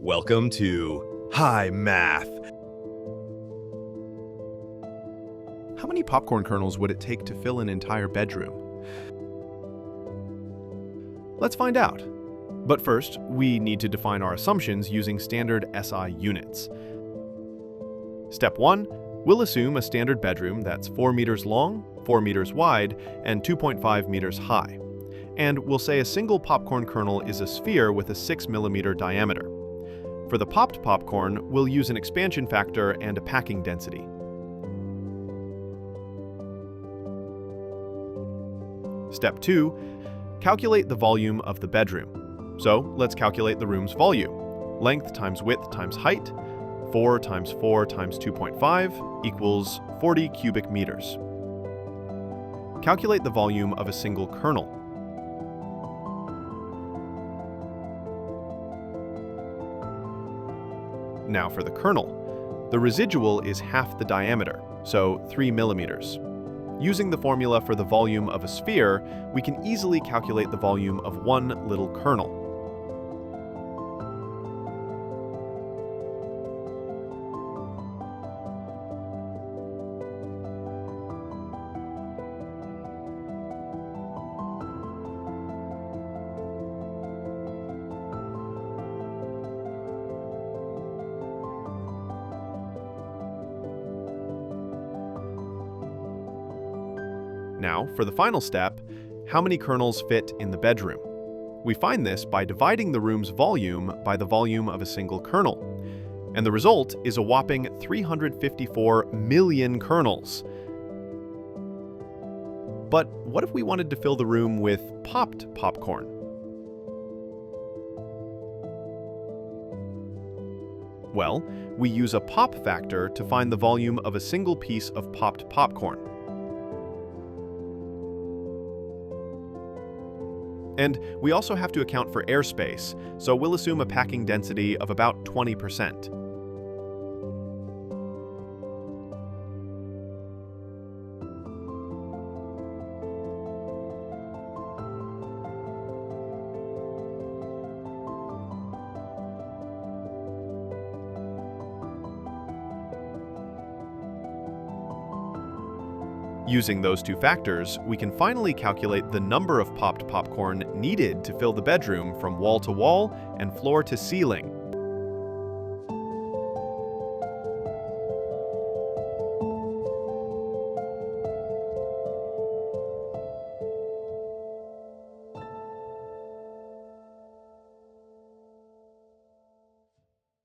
Welcome to High Math. How many popcorn kernels would it take to fill an entire bedroom? Let's find out. But first, we need to define our assumptions using standard SI units. Step 1, we'll assume a standard bedroom that's 4 meters long, 4 meters wide, and 2.5 meters high. And we'll say a single popcorn kernel is a sphere with a 6 millimeter diameter. For the popped popcorn, we'll use an expansion factor and a packing density. Step 2, calculate the volume of the bedroom. So let's calculate the room's volume. Length times width times height, 4 times 4 times 2.5 equals 40 cubic meters. Calculate the volume of a single kernel. Now for the kernel. The residual is half the diameter, so 3 millimeters. Using the formula for the volume of a sphere, we can easily calculate the volume of one little kernel. Now, for the final step, how many kernels fit in the bedroom? We find this by dividing the room's volume by the volume of a single kernel. And the result is a whopping 354 million kernels. But what if we wanted to fill the room with popped popcorn? Well, we use a pop factor to find the volume of a single piece of popped popcorn. And we also have to account for airspace, so we'll assume a packing density of about 20%. Using those two factors, we can finally calculate the number of popped popcorn needed to fill the bedroom from wall to wall and floor to ceiling.